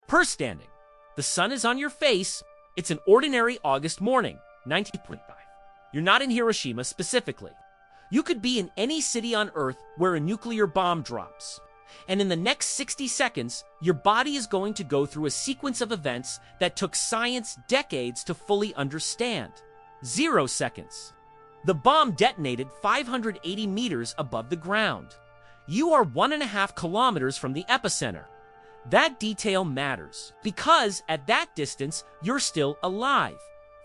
Purse standing. The sun is on your face. It's an ordinary August morning, 1925. You're not in Hiroshima specifically. You could be in any city on Earth where a nuclear bomb drops. And in the next 60 seconds, your body is going to go through a sequence of events that took science decades to fully understand. 0 seconds. The bomb detonated 580 meters above the ground. You are 1.5 kilometers from the epicenter. That detail matters, because at that distance, you're still alive.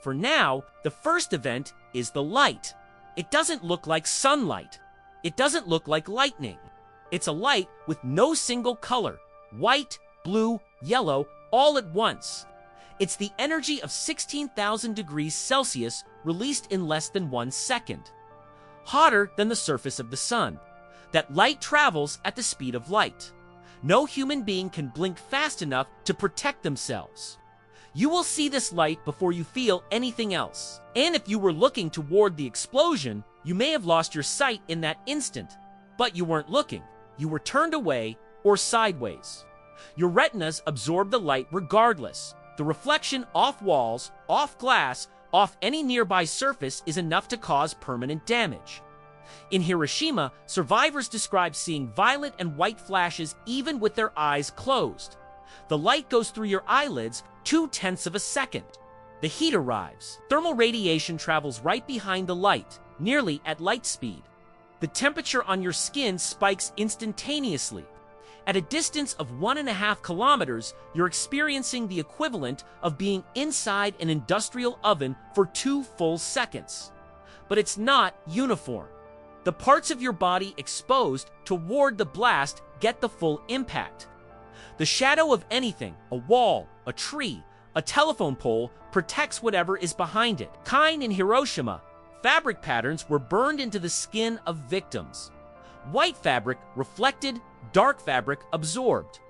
For now, the first event is the light. It doesn't look like sunlight. It doesn't look like lightning. It's a light with no single color, white, blue, yellow, all at once. It's the energy of 16,000 degrees Celsius released in less than 1 second. Hotter than the surface of the sun. That light travels at the speed of light. No human being can blink fast enough to protect themselves. You will see this light before you feel anything else. And if you were looking toward the explosion, you may have lost your sight in that instant. But you weren't looking. You were turned away or sideways. Your retinas absorb the light regardless. The reflection off walls, off glass, off any nearby surface is enough to cause permanent damage. In Hiroshima, survivors describe seeing violet and white flashes even with their eyes closed. The light goes through your eyelids 0.2 of a second. The heat arrives. Thermal radiation travels right behind the light, nearly at light speed. The temperature on your skin spikes instantaneously. At a distance of 1.5 kilometers, you're experiencing the equivalent of being inside an industrial oven for 2 full seconds. But it's not uniform. The parts of your body exposed toward the blast get the full impact. The shadow of anything, a wall, a tree, a telephone pole, protects whatever is behind it. In Hiroshima, fabric patterns were burned into the skin of victims. White fabric reflected, dark fabric absorbed.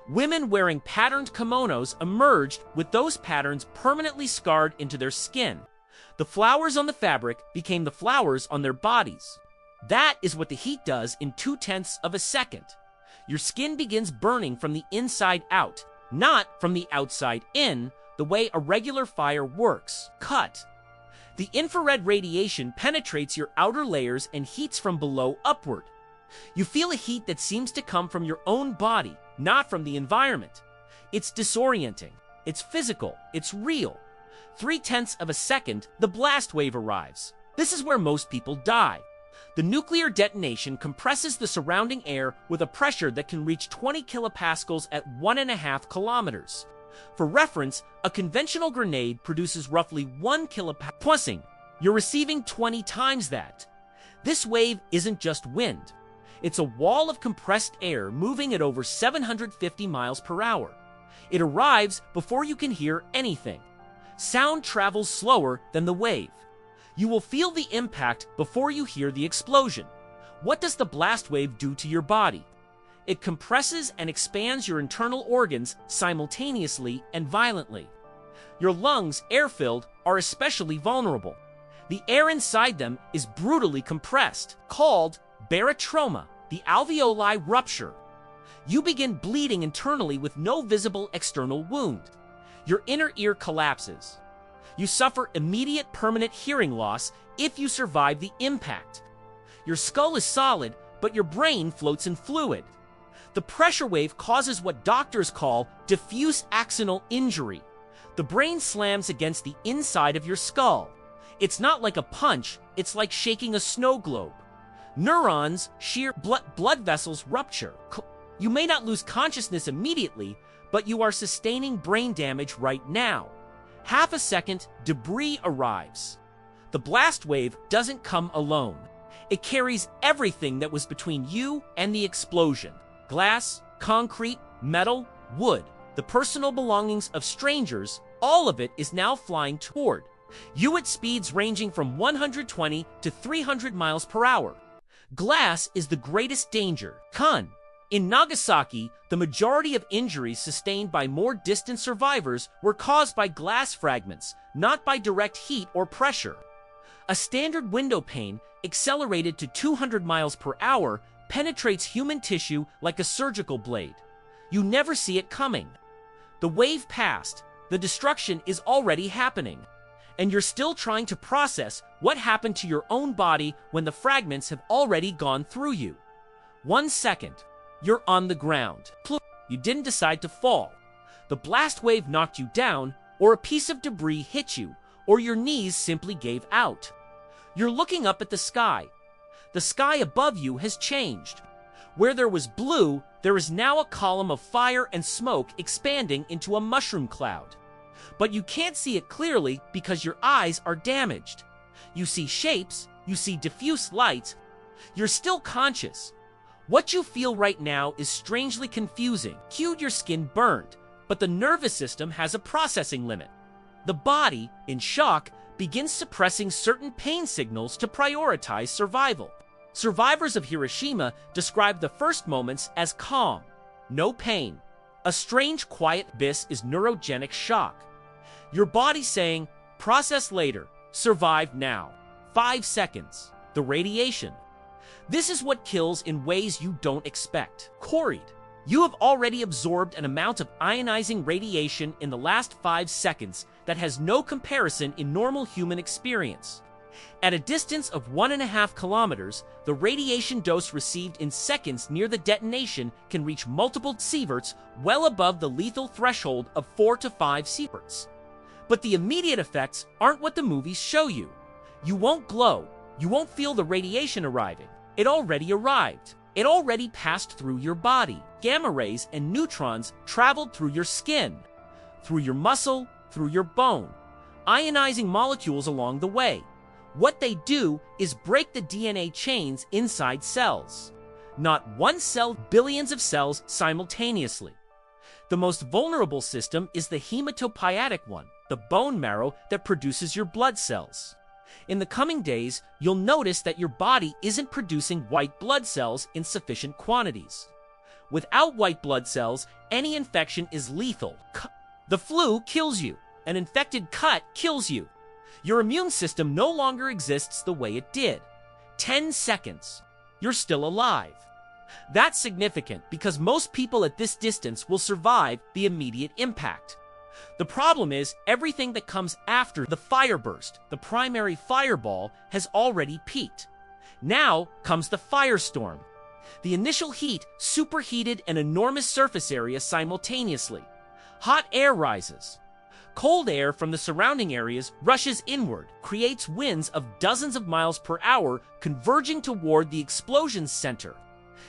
Women wearing patterned kimonos emerged with those patterns permanently scarred into their skin. The flowers on the fabric became the flowers on their bodies. That is what the heat does in 0.2 of a second. Your skin begins burning from the inside out, not from the outside in, the way a regular fire works. The infrared radiation penetrates your outer layers and heats from below upward. You feel a heat that seems to come from your own body, not from the environment. It's disorienting. It's physical. It's real. 0.3 of a second, the blast wave arrives. This is where most people die. The nuclear detonation compresses the surrounding air with a pressure that can reach 20 kilopascals at 1.5 kilometers. For reference, a conventional grenade produces roughly 1 kilopascal. You're receiving 20 times that. This wave isn't just wind. It's a wall of compressed air moving at over 750 miles per hour. It arrives before you can hear anything. Sound travels slower than the wave. You will feel the impact before you hear the explosion. What does the blast wave do to your body? It compresses and expands your internal organs simultaneously and violently. Your lungs, air-filled, are especially vulnerable. The air inside them is brutally compressed, called barotrauma. The alveoli rupture. You begin bleeding internally with no visible external wound. Your inner ear collapses. You suffer immediate permanent hearing loss if you survive the impact. Your skull is solid, but your brain floats in fluid. The pressure wave causes what doctors call diffuse axonal injury. The brain slams against the inside of your skull. It's not like a punch, it's like shaking a snow globe. Neurons, shear blood vessels rupture. You may not lose consciousness immediately, but you are sustaining brain damage right now. Half a second, debris arrives. The blast wave doesn't come alone. It carries everything that was between you and the explosion. Glass, concrete, metal, wood, the personal belongings of strangers, all of it is now flying toward you at speeds ranging from 120 to 300 miles per hour. Glass is the greatest danger. In Nagasaki, the majority of injuries sustained by more distant survivors were caused by glass fragments, not by direct heat or pressure. A standard window pane, accelerated to 200 miles per hour, penetrates human tissue like a surgical blade. You never see it coming. The wave passed, the destruction is already happening, and you're still trying to process what happened to your own body when the fragments have already gone through you. 1 second, you're on the ground. You didn't decide to fall. The blast wave knocked you down, or a piece of debris hit you, or your knees simply gave out. You're looking up at the sky. The sky above you has changed. Where there was blue, there is now a column of fire and smoke expanding into a mushroom cloud. But you can't see it clearly because your eyes are damaged. You see shapes, you see diffuse light. You're still conscious. What you feel right now is strangely confusing. Cued, your skin burned, but the nervous system has a processing limit. The body, in shock, begins suppressing certain pain signals to prioritize survival. Survivors of Hiroshima describe the first moments as calm, no pain. A strange quiet abyss is neurogenic shock. Your body saying, process later, survive now. 5 seconds. The radiation. This is what kills in ways you don't expect. Coreyed. You have already absorbed an amount of ionizing radiation in the last 5 seconds that has no comparison in normal human experience. At a distance of 1.5 kilometers, the radiation dose received in seconds near the detonation can reach multiple sieverts well above the lethal threshold of 4 to 5 sieverts. But the immediate effects aren't what the movies show you. You won't glow. You won't feel the radiation arriving. It already arrived. It already passed through your body. Gamma rays and neutrons traveled through your skin, through your muscle, through your bone, ionizing molecules along the way. What they do is break the DNA chains inside cells. Not one cell, billions of cells simultaneously. The most vulnerable system is the hematopoietic one, the bone marrow that produces your blood cells. In the coming days, you'll notice that your body isn't producing white blood cells in sufficient quantities. Without white blood cells, any infection is lethal. The flu kills you. An infected cut kills you. Your immune system no longer exists the way it did. 10 seconds. You're still alive. That's significant because most people at this distance will survive the immediate impact. The problem is everything that comes after the fire burst, the primary fireball, has already peaked. Now comes the firestorm. The initial heat superheated an enormous surface area simultaneously. Hot air rises. Cold air from the surrounding areas rushes inward, creates winds of dozens of miles per hour converging toward the explosion's center.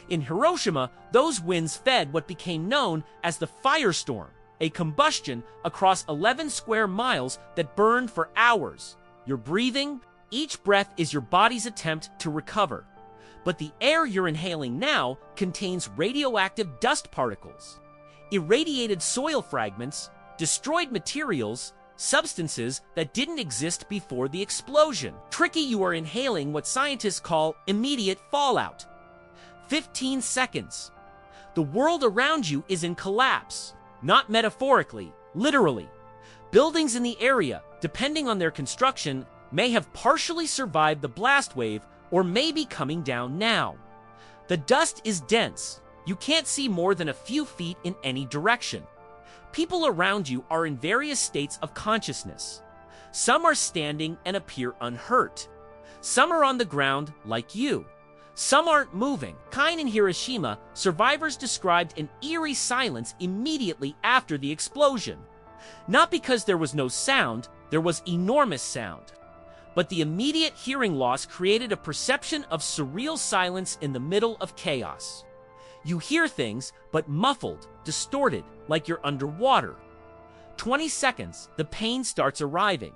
In Hiroshima, those winds fed what became known as the firestorm, a combustion across 11 square miles that burned for hours. You're breathing. Each breath is your body's attempt to recover. But the air you're inhaling now contains radioactive dust particles, irradiated soil fragments, destroyed materials, substances that didn't exist before the explosion. Tricky, you are inhaling what scientists call immediate fallout. 15 seconds. The world around you is in collapse. Not metaphorically, literally. Buildings in the area, depending on their construction, may have partially survived the blast wave or may be coming down now. The dust is dense. You can't see more than a few feet in any direction. People around you are in various states of consciousness. Some are standing and appear unhurt. Some are on the ground like you. Some aren't moving. In Hiroshima, survivors described an eerie silence immediately after the explosion. Not because there was no sound, there was enormous sound. But the immediate hearing loss created a perception of surreal silence in the middle of chaos. You hear things, but muffled, distorted, like you're underwater. 20 seconds, the pain starts arriving.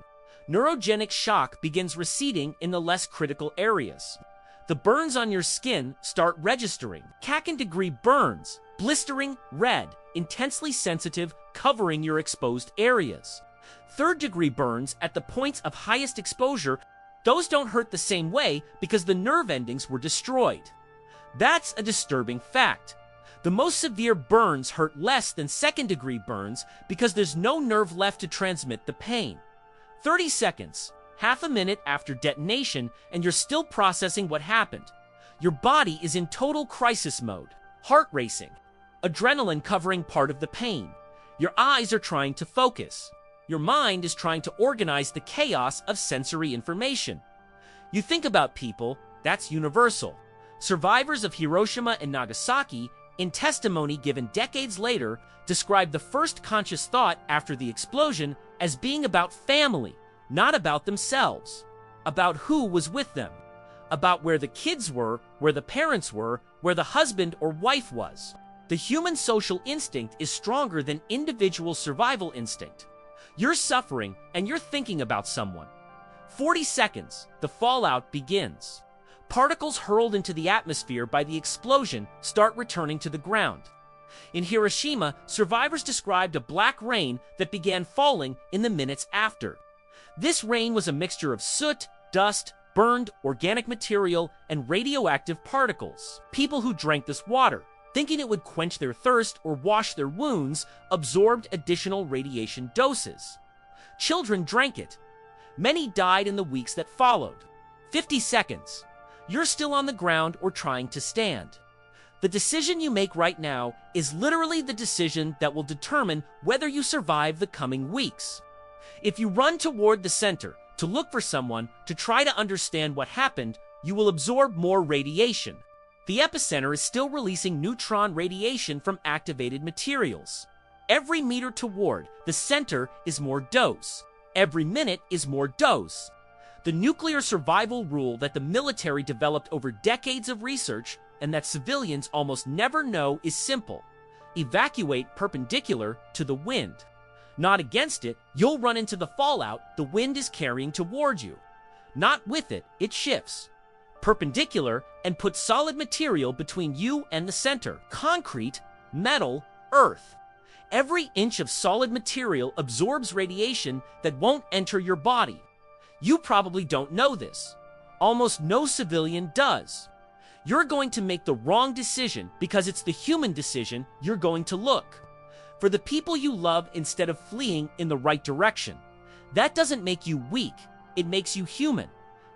Neurogenic shock begins receding in the less critical areas. The burns on your skin start registering. 2nd-degree burns, blistering, red, intensely sensitive, covering your exposed areas. 3rd-degree burns at the points of highest exposure, those don't hurt the same way because the nerve endings were destroyed. That's a disturbing fact. The most severe burns hurt less than 2nd-degree burns because there's no nerve left to transmit the pain. 30 seconds, half a minute after detonation, and you're still processing what happened. Your body is in total crisis mode. Heart racing. Adrenaline covering part of the pain. Your eyes are trying to focus. Your mind is trying to organize the chaos of sensory information. You think about people, that's universal. Survivors of Hiroshima and Nagasaki, in testimony given decades later, described the first conscious thought after the explosion as being about family, not about themselves, about who was with them, about where the kids were, where the parents were, where the husband or wife was. The human social instinct is stronger than individual survival instinct. You're suffering and you're thinking about someone. 40 seconds, the fallout begins. Particles hurled into the atmosphere by the explosion start returning to the ground. In Hiroshima, survivors described a black rain that began falling in the minutes after. This rain was a mixture of soot, dust, burned organic material, and radioactive particles. People who drank this water, thinking it would quench their thirst or wash their wounds, absorbed additional radiation doses. Children drank it. Many died in the weeks that followed. 50 seconds. You're still on the ground or trying to stand. The decision you make right now is literally the decision that will determine whether you survive the coming weeks. If you run toward the center to look for someone to try to understand what happened, you will absorb more radiation. The epicenter is still releasing neutron radiation from activated materials. Every meter toward the center is more dose. Every minute is more dose. The nuclear survival rule that the military developed over decades of research and that civilians almost never know is simple. Evacuate perpendicular to the wind. Not against it, you'll run into the fallout the wind is carrying toward you. Not with it, it shifts. Perpendicular and put solid material between you and the center. Concrete, metal, earth. Every inch of solid material absorbs radiation that won't enter your body. You probably don't know this. Almost no civilian does. You're going to make the wrong decision because it's the human decision you're going to look for the people you love instead of fleeing in the right direction. That doesn't make you weak. It makes you human.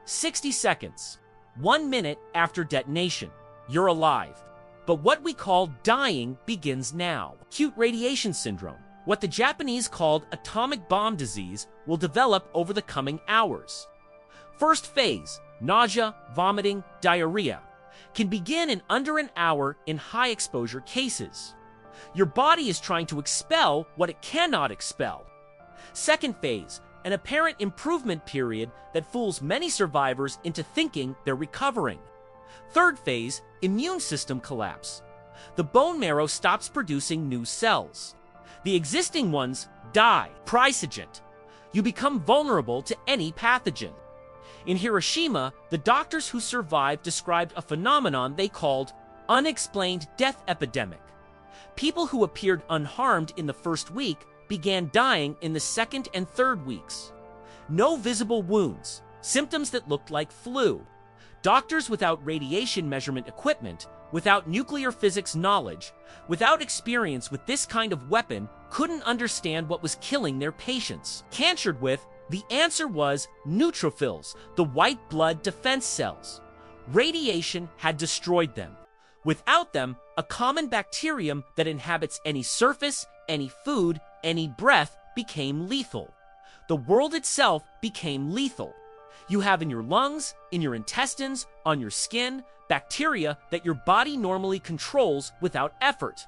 60 seconds. 1 minute after detonation. You're alive. But what we call dying begins now. Acute radiation syndrome, what the Japanese called atomic bomb disease, will develop over the coming hours. First phase, nausea, vomiting, diarrhea, can begin in under an hour in high exposure cases. Your body is trying to expel what it cannot expel. Second phase, an apparent improvement period that fools many survivors into thinking they're recovering. Third phase, immune system collapse. The bone marrow stops producing new cells. The existing ones die. Prysagent. You become vulnerable to any pathogen. In Hiroshima, the doctors who survived described a phenomenon they called unexplained death epidemic. People who appeared unharmed in the first week began dying in the second and third weeks. No visible wounds, symptoms that looked like flu. Doctors without radiation measurement equipment, without nuclear physics knowledge, without experience with this kind of weapon, couldn't understand what was killing their patients. Cancered with, the answer was neutrophils, the white blood defense cells. Radiation had destroyed them. Without them, a common bacterium that inhabits any surface, any food, any breath became lethal. The world itself became lethal. You have in your lungs, in your intestines, on your skin, bacteria that your body normally controls without effort.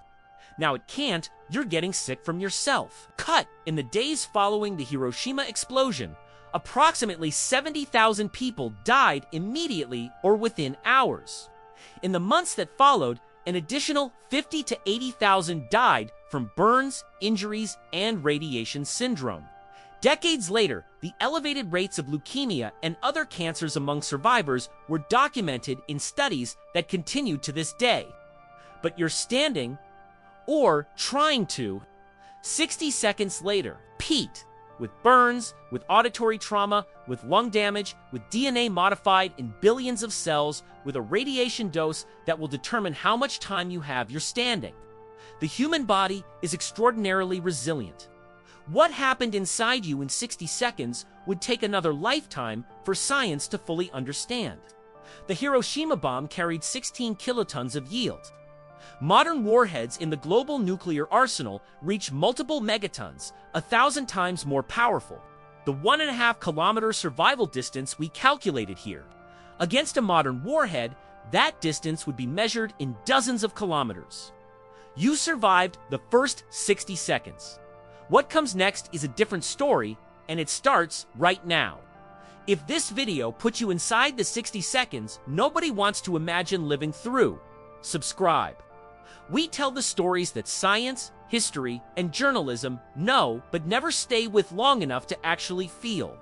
Now it can't, you're getting sick from yourself. Cut. In the days following the Hiroshima explosion, approximately 70,000 people died immediately or within hours. In the months that followed, an additional 50 to 80,000 died from burns, injuries, and radiation syndrome. Decades later, the elevated rates of leukemia and other cancers among survivors were documented in studies that continue to this day. But you're standing, or trying to, 60 seconds later, Pete, with burns, with auditory trauma, with lung damage, with DNA modified in billions of cells, with a radiation dose that will determine how much time you have you're standing. The human body is extraordinarily resilient. What happened inside you in 60 seconds would take another lifetime for science to fully understand. The Hiroshima bomb carried 16 kilotons of yield. Modern warheads in the global nuclear arsenal reach multiple megatons, 1,000 times more powerful. The 1.5-kilometer survival distance we calculated here. Against a modern warhead, that distance would be measured in dozens of kilometers. You survived the first 60 seconds. What comes next is a different story, and it starts right now. If this video puts you inside the 60 seconds nobody wants to imagine living through, subscribe. We tell the stories that science, history, and journalism know but never stay with long enough to actually feel.